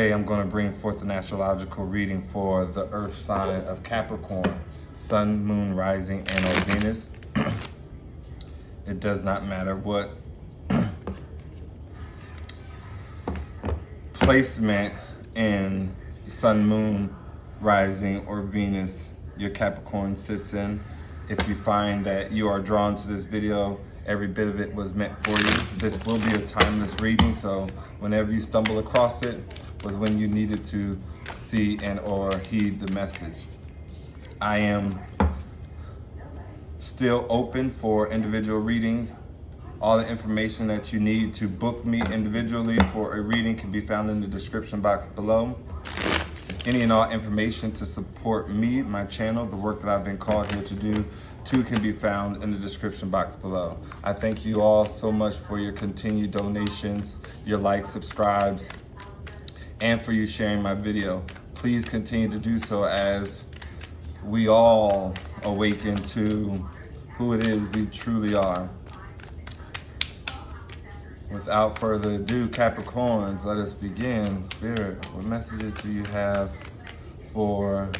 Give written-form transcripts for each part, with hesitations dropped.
Today I'm going to bring forth an astrological reading for the earth sign of Capricorn, Sun, Moon, Rising, and or Venus. It does not matter what placement in Sun, Moon, Rising, or Venus your Capricorn sits in. If you find that you are drawn to this video, every bit of it was meant for you. This will be a timeless reading, so whenever you stumble across it was when you needed to see and or heed the message. I am still open for individual readings. All the information that you need to book me individually for a reading can be found in the description box below. Any and all information to support me, my channel, the work that I've been called here to do, too, can be found in the description box below. I thank you all so much for your continued donations, your likes, subscribes, and for you sharing my video. Please continue to do so as we all awaken to who it is we truly are. Without further ado, Capricorns, let us begin. Spirit, what messages do you have for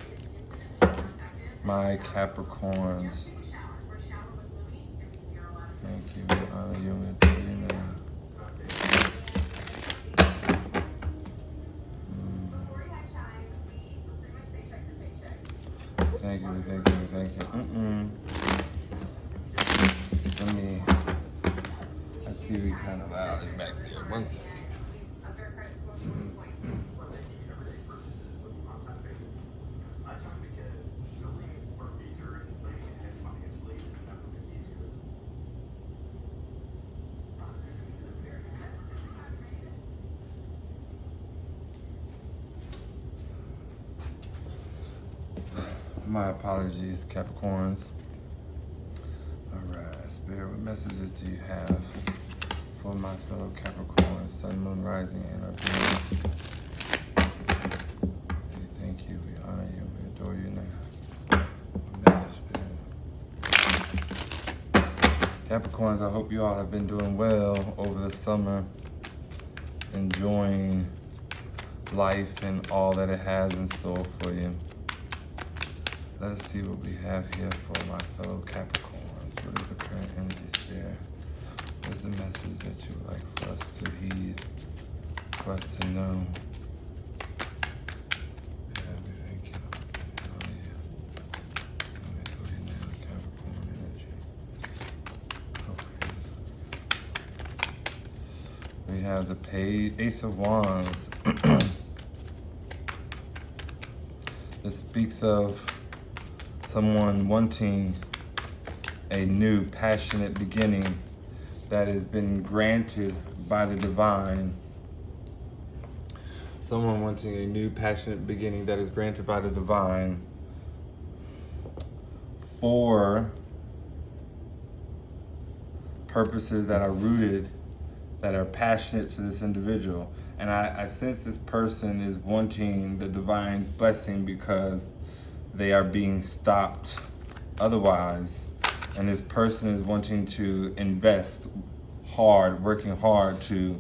my Capricorns? Thank you. We honor you and adore you now. Thank you, thank you, thank you. Let me, my TV kind of loud is back there. One second. My apologies, Capricorns. All right, Spirit, what messages do you have for my fellow Capricorn, Sun, Moon, Rising, and our Venus? We thank you, we honor you, we adore you now. Message, Spirit. Capricorns, I hope you all have been doing well over the summer, enjoying life and all that it has in store for you. Let's see what we have here for my fellow Capricorns. What is the current energy, Spirit? What is the message that you would like for us to heed, for us to know? Yeah, we thank you. Oh, yeah. Let me go here now, Capricorn energy. Okay. We have the Ace of Wands. It speaks of someone wanting a new passionate beginning that has been granted by the divine. Someone wanting a new passionate beginning that is granted by the divine for purposes that are rooted, that are passionate to this individual. And I sense this person is wanting the divine's blessing because they are being stopped otherwise, and this person is wanting to invest hard, working hard to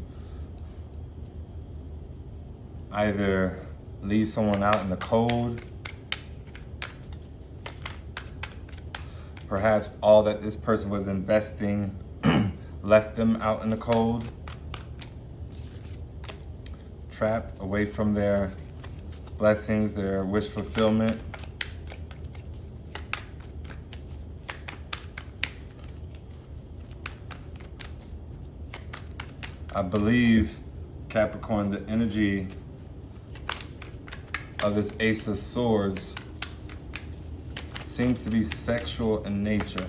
either leave someone out in the cold, perhaps all that this person was investing left them out in the cold, trapped away from their blessings, their wish fulfillment. I believe, Capricorn, the energy of this Ace of Swords seems to be sexual in nature.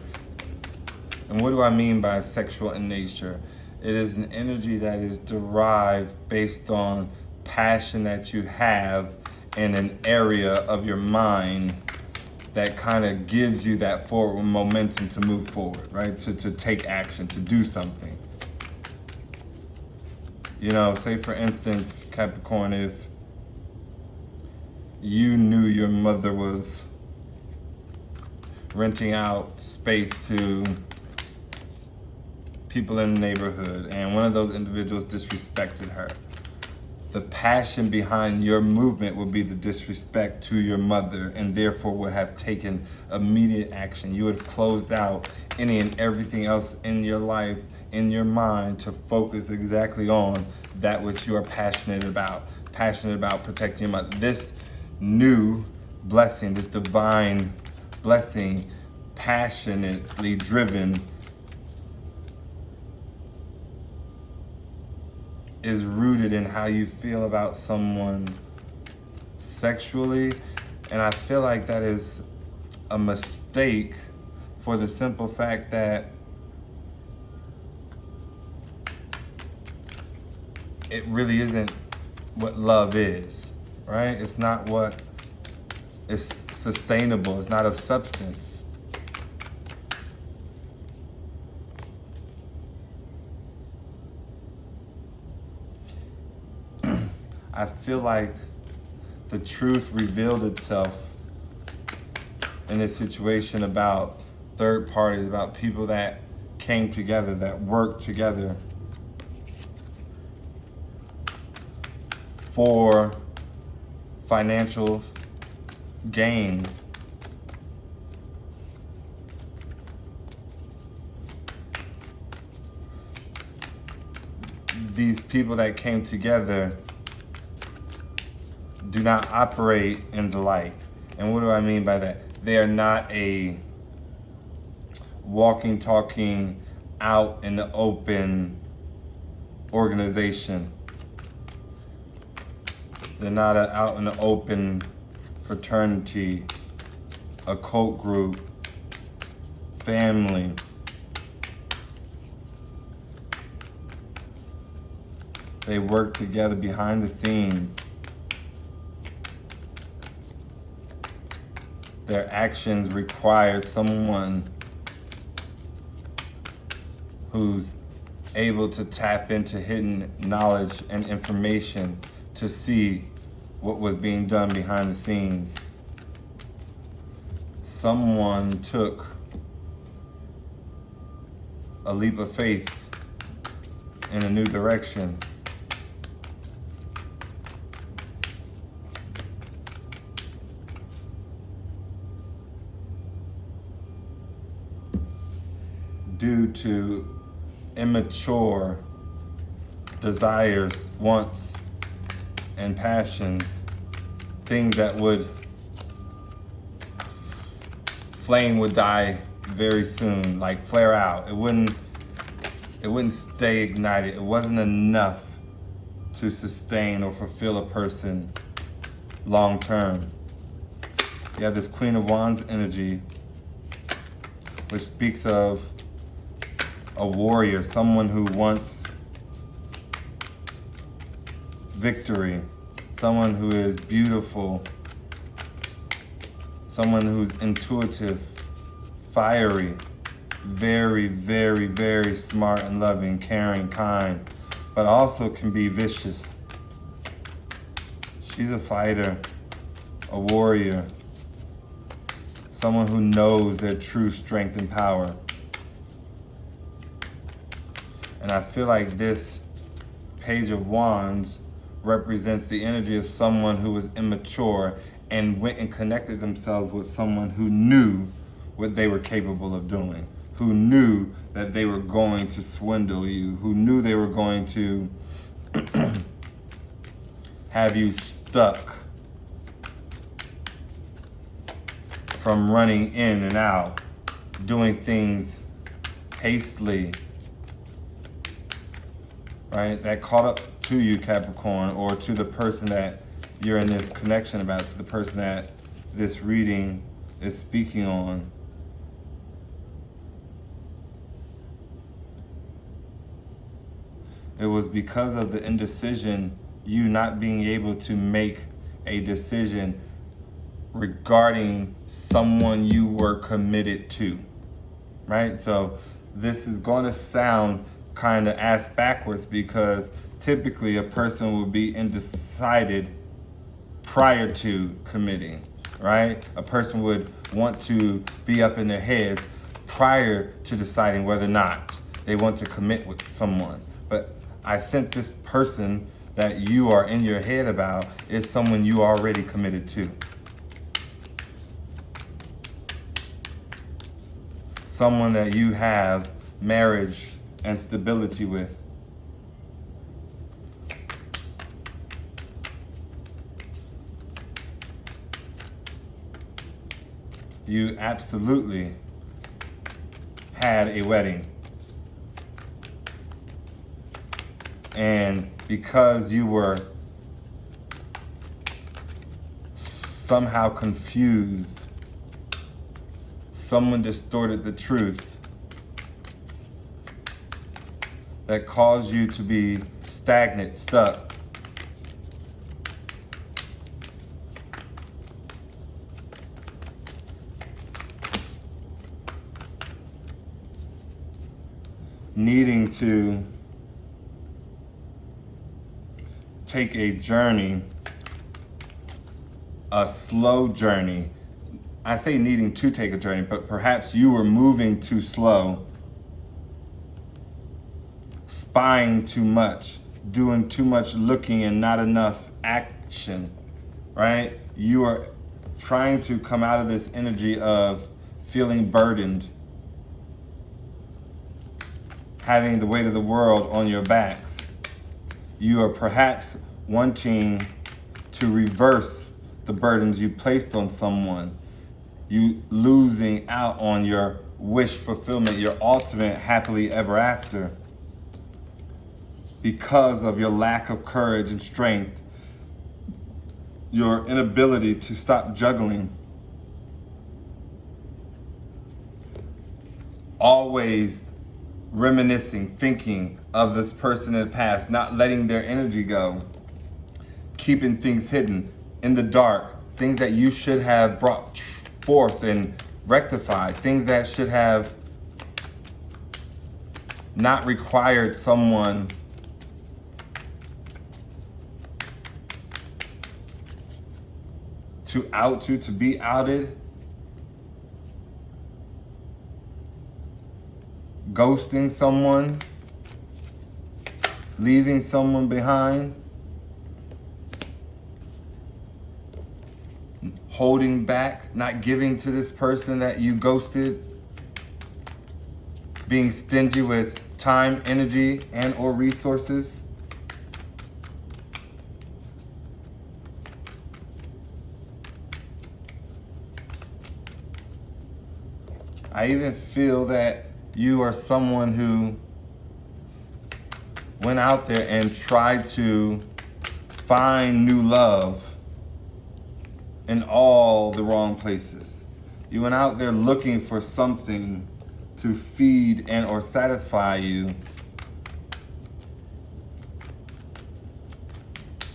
And what do I mean by sexual in nature? It is an energy that is derived based on passion that you have in an area of your mind that kind of gives you that forward momentum to move forward, right? To take action, to do something. You know, say for instance, Capricorn, if you knew your mother was renting out space to people in the neighborhood and one of those individuals disrespected her, the passion behind your movement would be the disrespect to your mother, and therefore would have taken immediate action. You would have closed out any and everything else in your life, in your mind, to focus exactly on that which you are passionate about protecting your mother. This new blessing, this divine blessing, passionately driven, is rooted in how you feel about someone sexually. And I feel like that is a mistake, for the simple fact that it really isn't what love is, right? It's not what is sustainable. It's not of substance. I feel like the truth revealed itself in this situation about third parties, about people that came together, that worked together for financial gain. These people that came together do not operate in the light. And what do I mean by that? They are not a walking, talking, out in the open organization. They're not an out in the open fraternity, a cult group, family. They work together behind the scenes. Their actions required someone who's able to tap into hidden knowledge and information to see what was being done behind the scenes. Someone took a leap of faith in a new direction. Due to immature desires, wants, and passions, things that would, flame would die very soon, like flare out. It wouldn't stay ignited. It wasn't enough to sustain or fulfill a person long term. You have this Queen of Wands energy, which speaks of a warrior, someone who wants victory, someone who is beautiful, someone who's intuitive, fiery, very, very, very smart and loving, caring, kind, but also can be vicious. She's a fighter, a warrior, someone who knows their true strength and power. And I feel like this Page of Wands represents the energy of someone who was immature and went and connected themselves with someone who knew what they were capable of doing, who knew that they were going to swindle you, who knew they were going to have you stuck from running in and out, doing things hastily, right? That caught up to you, Capricorn, or to the person that you're in this connection about, to the person that this reading is speaking on. It was because of the indecision, you not being able to make a decision regarding someone you were committed to, right? So this is going to sound kind of ass backwards, because typically a person will be undecided prior to committing, right? A person would want to be up in their heads prior to deciding whether or not they want to commit with someone. But I sense this person that you are in your head about is someone you already committed to. Someone that you have marriage and stability with. You absolutely had a wedding. And because you were somehow confused, someone distorted the truth that caused you to be stagnant, stuck. Needing to take a journey, a slow journey. I say needing to take a journey, but perhaps you were moving too slow, spying too much, doing too much looking and not enough action, right? You are trying to come out of this energy of feeling burdened, having the weight of the world on your backs. You are perhaps wanting to reverse the burdens you placed on someone. You losing out on your wish fulfillment, your ultimate happily ever after, because of your lack of courage and strength, your inability to stop juggling. Always reminiscing, thinking of this person in the past, not letting their energy go, keeping things hidden in the dark, things that you should have brought forth and rectified, things that should have not required someone to out you, to be outed. Ghosting someone, leaving someone behind, holding back, not giving to this person that you ghosted, being stingy with time, energy, and or resources. I even feel that you are someone who went out there and tried to find new love in all the wrong places. You went out there looking for something to feed and or satisfy you.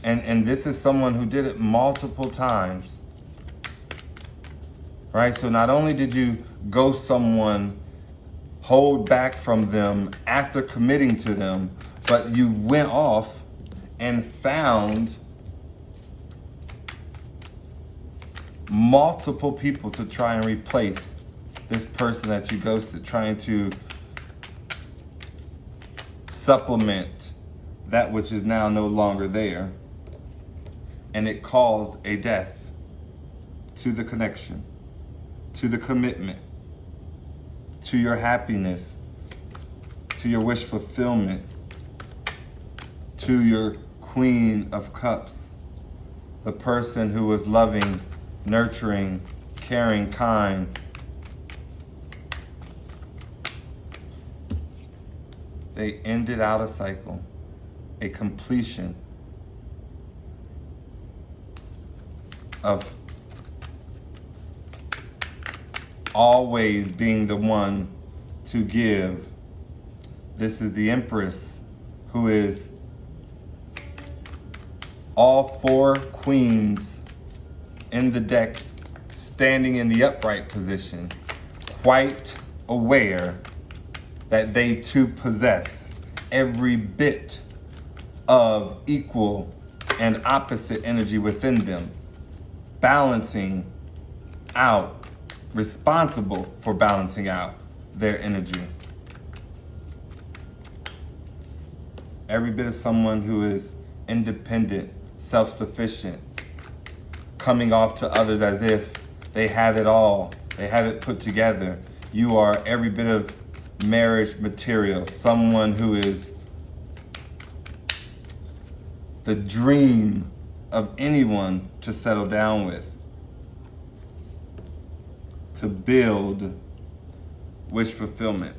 And this is someone who did it multiple times. Right? So not only did you ghost someone, hold back from them after committing to them, but you went off and found multiple people to try and replace this person that you ghosted, trying to supplement that which is now no longer there. And it caused a death to the connection, to the commitment, to your happiness, to your wish fulfillment, to your Queen of Cups, the person who was loving, nurturing, caring, kind. They ended out a cycle, a completion of always being the one to give. This is the Empress, who is all four queens in the deck, standing in the upright position, quite aware that they too possess every bit of equal and opposite energy within them, balancing out, responsible for balancing out their energy. Every bit of someone who is independent, self-sufficient, coming off to others as if they have it all, they have it put together. You are every bit of marriage material, someone who is the dream of anyone to settle down with, to build wish fulfillment.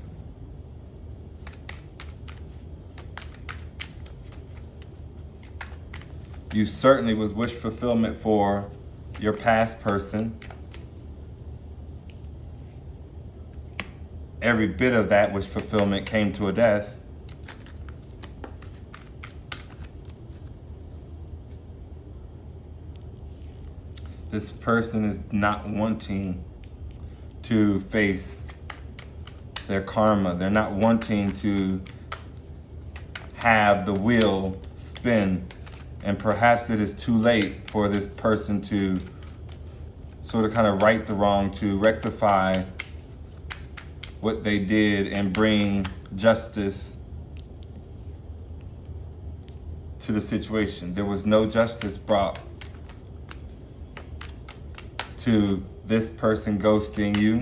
You certainly was wish fulfillment for your past person. Every bit of that wish fulfillment came to a death. This person is not wanting to face their karma. They're not wanting to have the wheel spin. And perhaps it is too late for this person to sort of kind of right the wrong, to rectify what they did and bring justice to the situation. There was no justice brought to this person ghosting you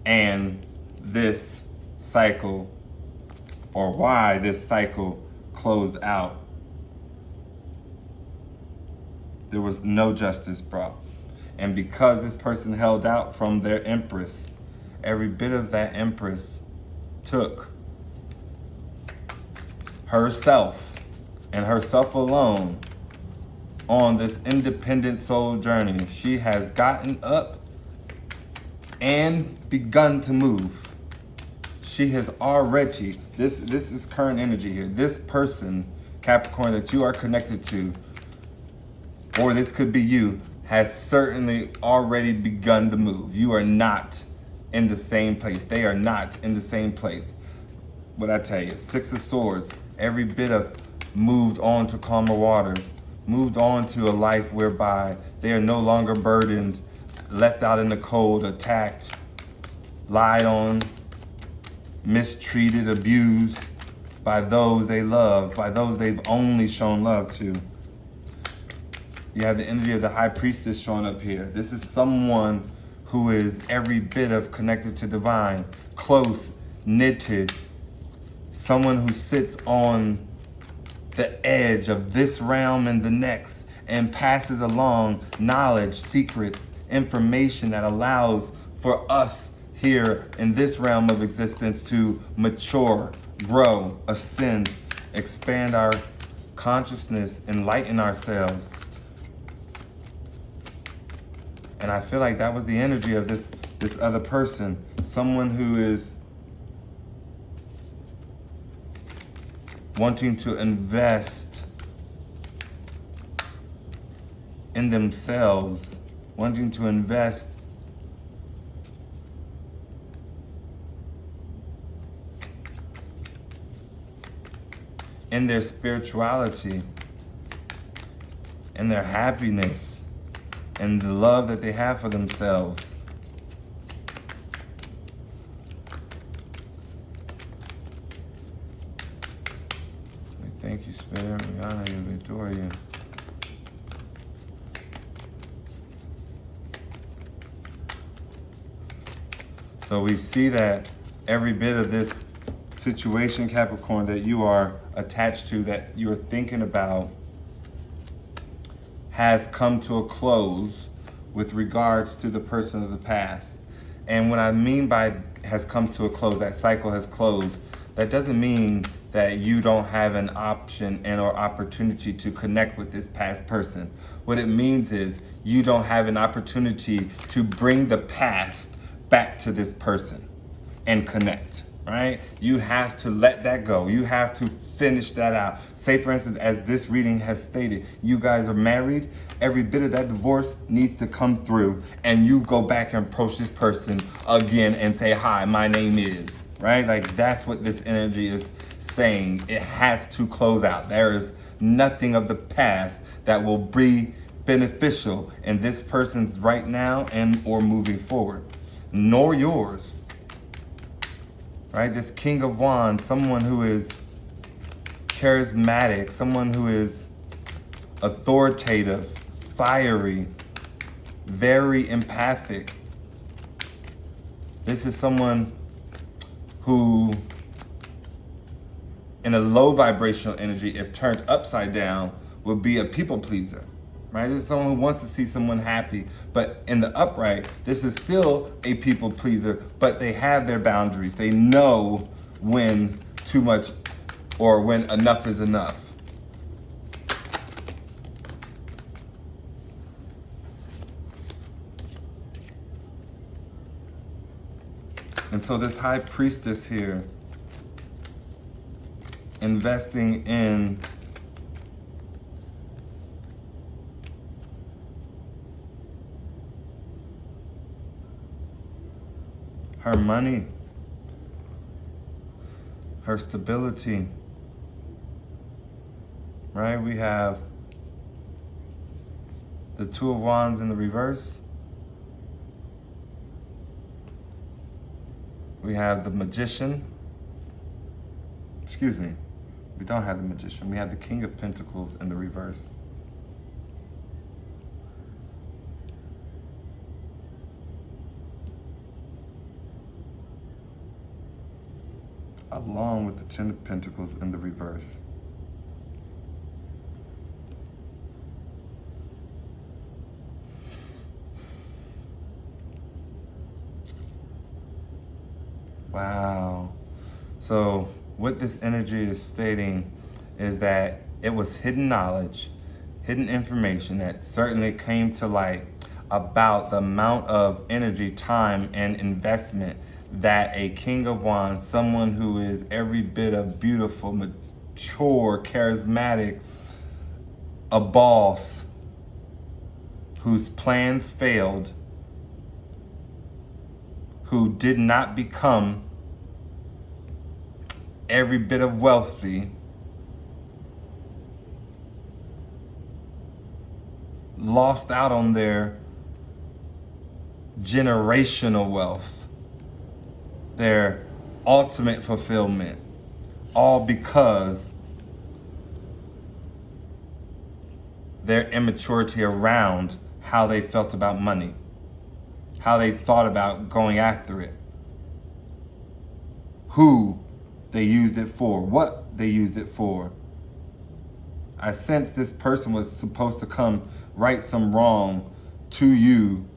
and this cycle, or why this cycle closed out. There was no justice brought. And because this person held out from their empress, every bit of that empress took herself and herself alone on this independent soul journey. She has gotten up and begun to move. She has already, this is current energy here. This person, Capricorn, that you are connected to, or this could be you, has certainly already begun the move. You are not in the same place. They are not in the same place. What I tell you, Six of Swords, every bit of moved on to calmer waters, moved on to a life whereby they are no longer burdened, left out in the cold, attacked, lied on, mistreated, abused by those they love, by those they've only shown love to. You have the energy of the High Priestess showing up here. This is someone who is every bit of connected to divine, close, knitted, someone who sits on the edge of this realm and the next and passes along knowledge, secrets, information that allows for us here in this realm of existence to mature, grow, ascend, expand our consciousness, enlighten ourselves. And I feel like that was the energy of this other person, someone who is wanting to invest in themselves, wanting to invest in their spirituality, in their happiness, and the love that they have for themselves. We thank you, Spirit. We honor you. We adore you. So we see that every bit of this situation, Capricorn, that you are attached to, that you're thinking about, has come to a close with regards to the person of the past. And what I mean by has come to a close, that cycle has closed, that doesn't mean that you don't have an option and or opportunity to connect with this past person. What it means is you don't have an opportunity to bring the past back to this person and connect, right? You have to let that go. You have to finish that out. Say, for instance, as this reading has stated, you guys are married. Every bit of that divorce needs to come through, and you go back and approach this person again and say, hi, my name is, right? Like, that's what this energy is saying. It has to close out. There is nothing of the past that will be beneficial in this person's right now and or moving forward, nor yours. Right? This King of Wands, someone who is charismatic, someone who is authoritative, fiery, very empathic. This is someone who, in a low vibrational energy, if turned upside down, would be a people pleaser, right? This is someone who wants to see someone happy, but in the upright, this is still a people pleaser, but they have their boundaries. They know when too much or when enough is enough. And so this high priestess here, investing in her money, her stability, right? We have the Two of Wands in the reverse. We have the Magician. Excuse me, we don't have the Magician. We have the King of Pentacles in the reverse. Along with the Ten of Pentacles in the reverse. Wow. So what this energy is stating is that it was hidden knowledge, hidden information that certainly came to light about the amount of energy, time, and investment that a King of Wands, someone who is every bit of beautiful, mature, charismatic, a boss, whose plans failed, who did not become every bit of wealthy, lost out on their generational wealth, their ultimate fulfillment, all because their immaturity around how they felt about money, how they thought about going after it, who they used it for, what they used it for. I sense this person was supposed to come right some wrong to you,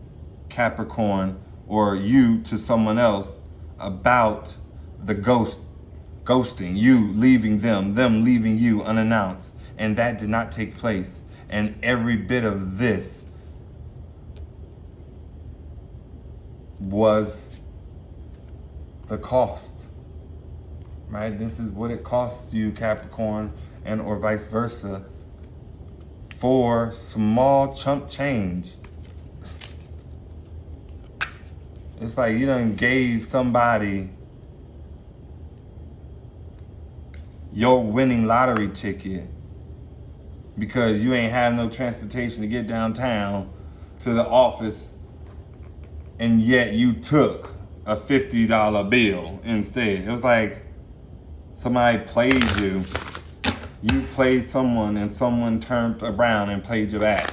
Capricorn, or you to someone else about the ghosting, you leaving them leaving you unannounced. And that did not take place. And every bit of this was the cost, right? This is what it costs you, Capricorn, and or vice versa, for small chump change. It's like you done gave somebody your winning lottery ticket because you ain't have no transportation to get downtown to the office, and yet you took a $50 bill instead. It was like somebody played you. You played someone and someone turned around and played you back.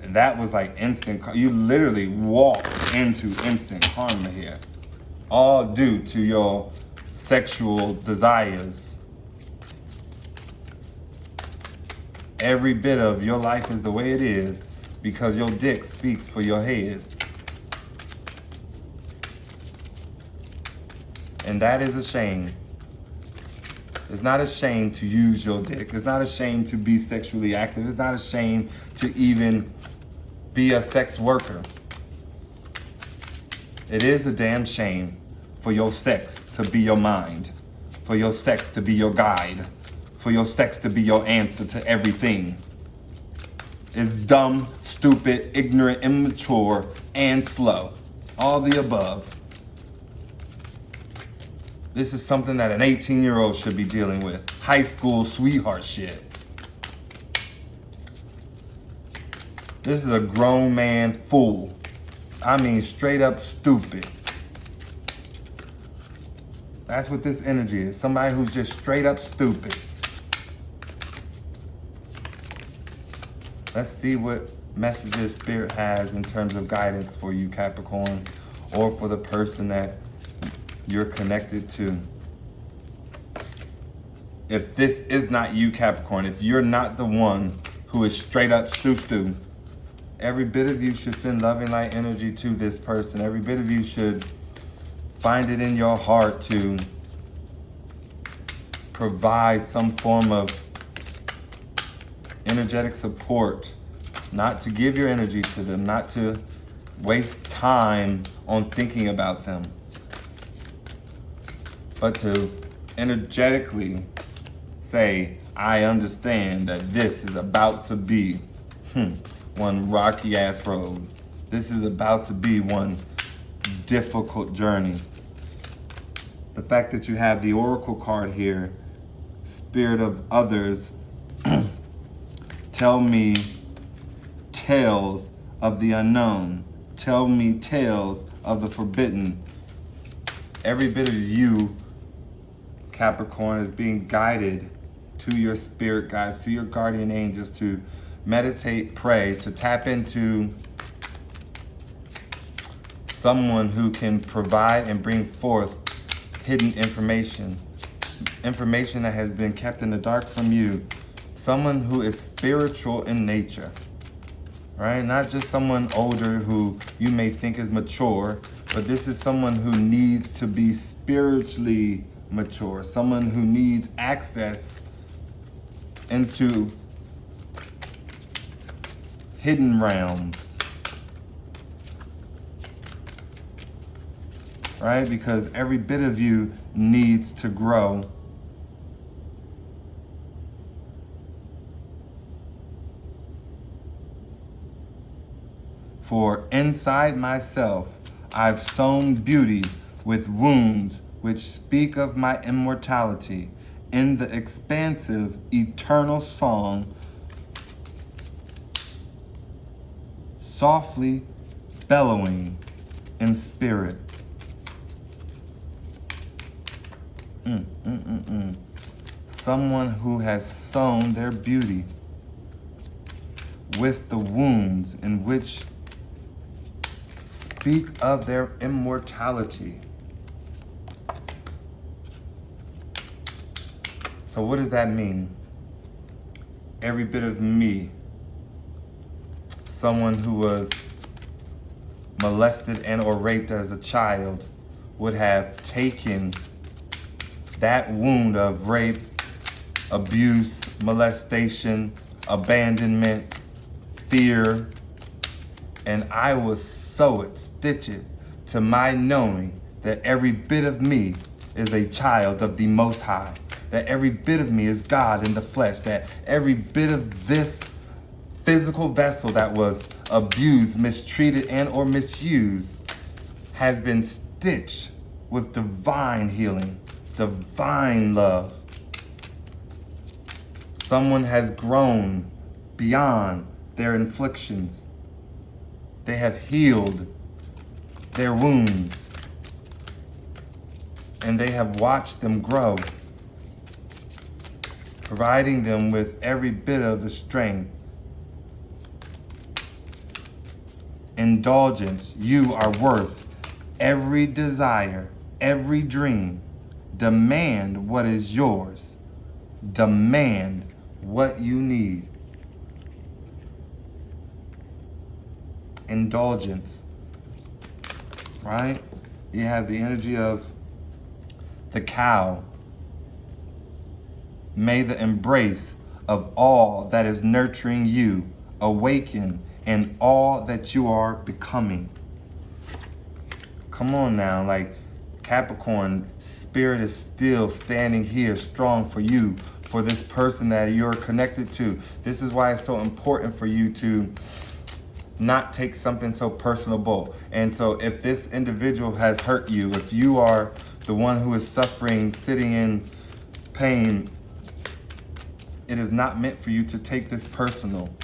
And that was like instant. You literally walked into instant karma here. All due to your sexual desires. Every bit of your life is the way it is because your dick speaks for your head. And that is a shame. It's not a shame to use your dick. It's not a shame to be sexually active. It's not a shame to even be a sex worker. It is a damn shame for your sex to be your mind, for your sex to be your guide, for your sex to be your answer to everything. It's dumb, stupid, ignorant, immature, and slow. All the above. This is something that an 18-year-old should be dealing with. High school sweetheart shit. This is a grown man fool. I mean, straight up stupid. That's what this energy is. Somebody who's just straight up stupid. Let's see what messages Spirit has in terms of guidance for you, Capricorn, or for the person that you're connected to. If this is not you, Capricorn, if you're not the one who is straight up stew, every bit of you should send loving light energy to this person. Every bit of you should find it in your heart to provide some form of energetic support, not to give your energy to them, not to waste time on thinking about them, but to energetically say, I understand that this is about to be one rocky ass road. This is about to be one difficult journey. The fact that you have the Oracle card here, Spirit of Others, tell me tales of the unknown. Tell me tales of the forbidden. Every bit of you, Capricorn, is being guided to your spirit guides, to your guardian angels, to meditate, pray, to tap into someone who can provide and bring forth hidden information that has been kept in the dark from you. Someone who is spiritual in nature, right? Not just someone older who you may think is mature, but this is someone who needs to be spiritually mature, someone who needs access into hidden realms, right? Because every bit of you needs to grow. For inside myself, I've sown beauty with wounds which speak of my immortality in the expansive, eternal song, softly bellowing in spirit. Someone who has sown their beauty with the wounds in which speak of their immortality. So what does that mean? Every bit of me, someone who was molested and or raped as a child, would have taken that wound of rape, abuse, molestation, abandonment, fear, and I will sew it, stitch it to my knowing that every bit of me is a child of the Most High, that every bit of me is God in the flesh, that every bit of this physical vessel that was abused, mistreated, and or misused has been stitched with divine healing, divine love. Someone has grown beyond their inflictions. They have healed their wounds, and they have watched them grow, providing them with every bit of the strength. Indulgence, you are worth every desire, every dream. Demand what is yours. Demand what you need. Indulgence, right? You have the energy of the cow. May the embrace of all that is nurturing you awaken in all that you are becoming. Come on now, like Capricorn, Spirit is still standing here strong for you, for this person that you're connected to. This is why it's so important for you to not take something so personable. And so if this individual has hurt you, if you are the one who is suffering, sitting in pain, it is not meant for you to take this personal.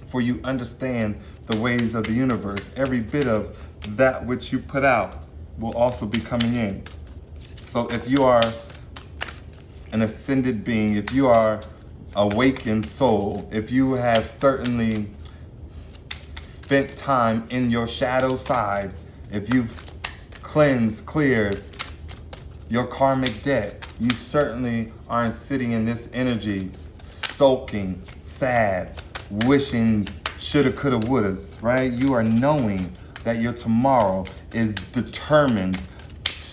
For you understand the ways of the universe. Every bit of that which you put out will also be coming in. So if you are an ascended being, if you are awakened soul, if you have certainly spent time in your shadow side, if you've cleansed, cleared your karmic debt, you certainly aren't sitting in this energy sulking, sad, wishing shoulda, coulda, wouldas, right? You are knowing that your tomorrow is determined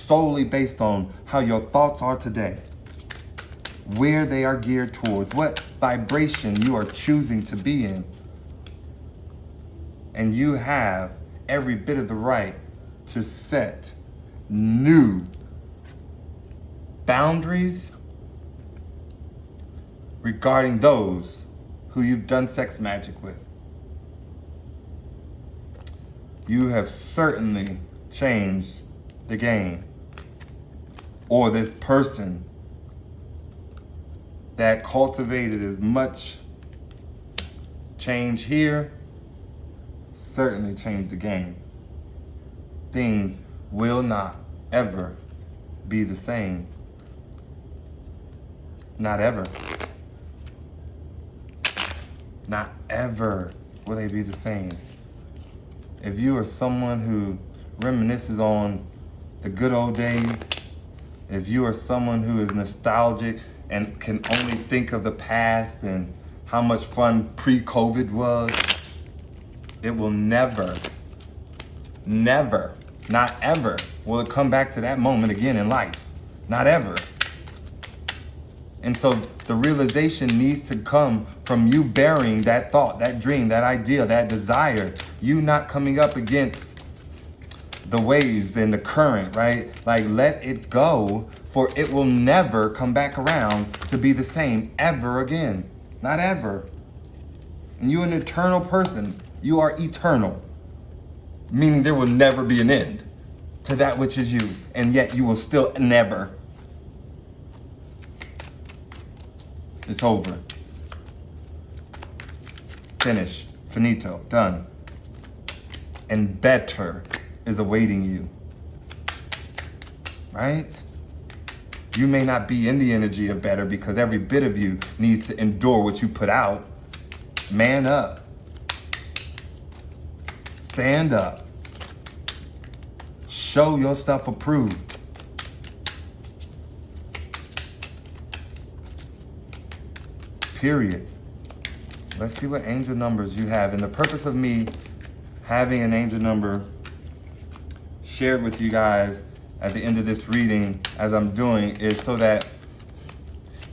solely based on how your thoughts are today, where they are geared towards, what vibration you are choosing to be in. And you have every bit of the right to set new boundaries regarding those who you've done sex magic with. You have certainly changed the game. Or this person that cultivated as much change here certainly changed the game. Things will not ever be the same. Not ever. Not ever will they be the same. If you are someone who reminisces on the good old days, if you are someone who is nostalgic and can only think of the past and how much fun pre-COVID was, it will never, not ever will it come back to that moment again in life. Not ever. And so the realization needs to come from you burying that thought, that dream, that idea, that desire. You not coming up against the waves and the current, right? Like, let it go, for it will never come back around to be the same ever again. Not ever. And you're an eternal person. You are eternal. Meaning there will never be an end to that which is you. And yet you will still never. It's over. Finished. Finito. Done. And better is awaiting you. Right? You may not be in the energy of better because every bit of you needs to endure what you put out. Man up. Stand up. Show yourself approved. Period. Let's see what angel numbers you have. And the purpose of me having an angel number shared with you guys at the end of this reading, as I'm doing, is so that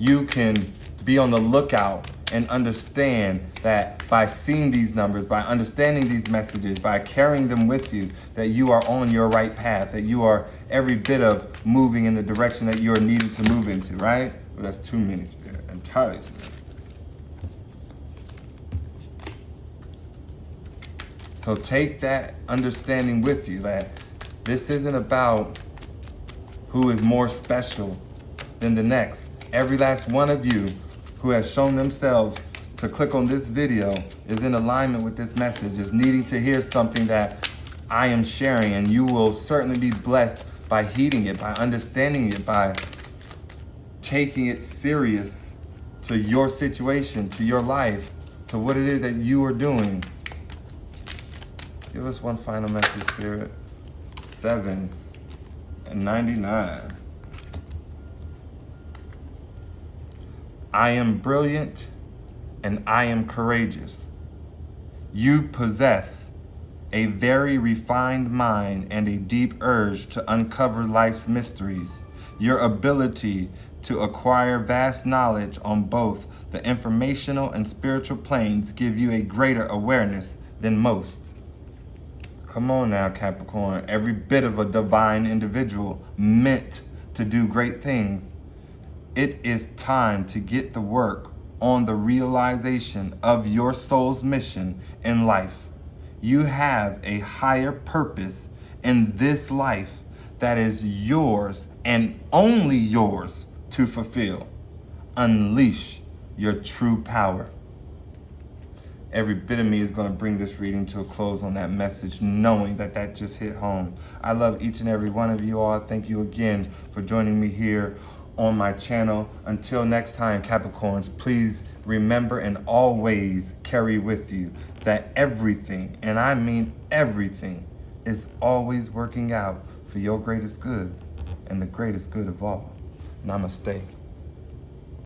you can be on the lookout and understand that by seeing these numbers, by understanding these messages, by carrying them with you, that you are on your right path, that you are every bit of moving in the direction that you are needed to move into, right? Well, that's too many, Spirit. Entirely too many. So take that understanding with you, that this isn't about who is more special than the next. Every last one of you who has shown themselves to click on this video is in alignment with this message, is needing to hear something that I am sharing, and you will certainly be blessed by heeding it, by understanding it, by taking it serious to your situation, to your life, to what it is that you are doing. Give us one final message, Spirit. 7 and 99. I am brilliant and I am courageous. You possess a very refined mind and a deep urge to uncover life's mysteries. Your ability to acquire vast knowledge on both the informational and spiritual planes give you a greater awareness than most. Come on now, Capricorn. Every bit of a divine individual meant to do great things. It is time to get the work on the realization of your soul's mission in life. You have a higher purpose in this life that is yours and only yours to fulfill. Unleash your true power. Every bit of me is going to bring this reading to a close on that message, knowing that that just hit home. I love each and every one of you all. Thank you again for joining me here on my channel. Until next time, Capricorns, please remember and always carry with you that everything, and I mean everything, is always working out for your greatest good and the greatest good of all. Namaste.